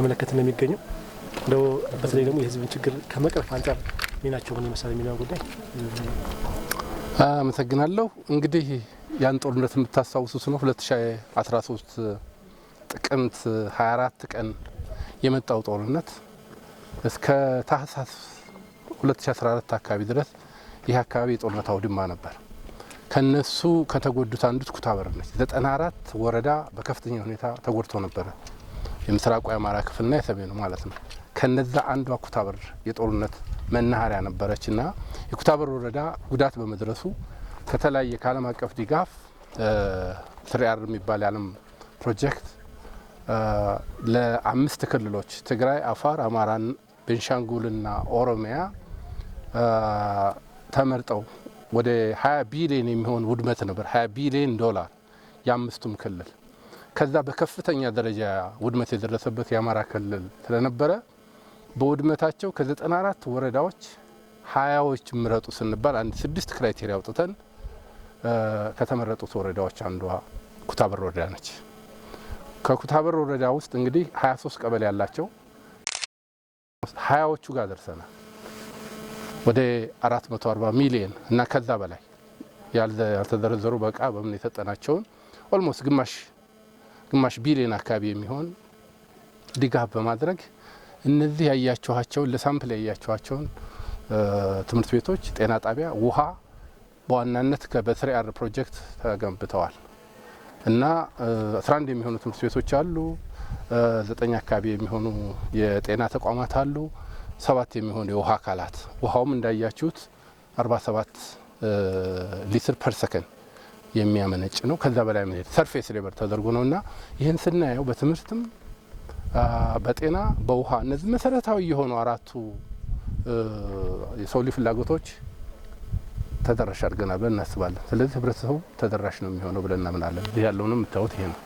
መለከት ነው የሚገኘው እንደው በተለይ ደግሞ የህዝብን ችግር ከመቅረፍ አንፃር ሚናቸው ምን ይመስላል የሚለው ጉዳይ አመሰግናለሁ። እንግዲህ ያን ጦርነት የምታስታውሱት ነው 2013 ጥቅምት 24 ቀን የመጣው ጦርነት እስከ ታህሳስ 2014 አካባቢ ድረስ ይህ አካባቢ የጦርነት አውድማ ነበር። ከነሱ ከተጎዱት አንዱ ኩታበር ነች። 94 ወረዳ በከፍተኛ ሁኔታ ተጎድቶ ነበር። የምስራቁ የአማራ ክፍልና የሰሜኑ ማለት ነው። ከነዛ አንዷ ኩታበር የጦርነት መናኸሪያ ነበረችና የኩታበር ወረዳ ጉዳት በመድረሱ ከተለያየ ከዓለም አቀፍ ድጋፍ ትሪአር የሚባል የዓለም ፕሮጀክት ለ5 ክልሎች ትግራይ፣ አፋር፣ አማራ፣ ቤንሻንጉልና ኦሮሚያ ተመርጠው ወደ 20 ቢሊዮን የሚሆን ውድመት ነበር። 20 ቢሊዮን ዶላር የአምስቱም ክልል ከዛ በከፍተኛ ደረጃ ውድመት የደረሰበት የአማራ ክልል ስለነበረ በውድመታቸው ከ94 ወረዳዎች 20ዎች ምረጡ ስንባል አንድ 6 ክራይቴሪያ አውጥተን ከተመረጡት ወረዳዎች አንዷ ኩታበር ወረዳ ነች። ከኩታበር ወረዳ ውስጥ እንግዲህ 23 ቀበሌ ያላቸው 20ዎቹ ጋር ደርሰናል። ወደ 440 ሚሊዮን እና ከዛ በላይ ያልተዘረዘሩ በቃ በምን የተጠናቸውን ኦልሞስት ግማሽ ቢሊዮን አካባቢ የሚሆን ድጋፍ በማድረግ እነዚህ ያያችኋቸውን ለሳምፕል ያያችኋቸውን ትምህርት ቤቶች፣ ጤና ጣቢያ፣ ውሃ በዋናነት በትሪአር ፕሮጀክት ተገንብተዋል እና 11 የሚሆኑ ትምህርት ቤቶች አሉ። 9 አካባቢ የሚሆኑ የጤና ተቋማት አሉ። 7 የሚሆኑ የውሃ አካላት ውሃውም እንዳያችሁት 47 ሊትር ፐር ሰከንድ የሚያመነጭ ነው። ከዛ በላይ ምን ሰርፌስ ሌበር ተደርጎ ነውና ይህን ስናየው በትምህርትም በጤና በውሃ እነዚህ መሰረታዊ የሆኑ አራቱ የሰው ልጅ ፍላጎቶች ተደራሽ አድርገናል ብለን እናስባለን። ስለዚህ ህብረተሰቡ ተደራሽ ነው የሚሆነው ብለን እናምናለን። ይህ ያለውንም የምታዩት ይሄ ነው።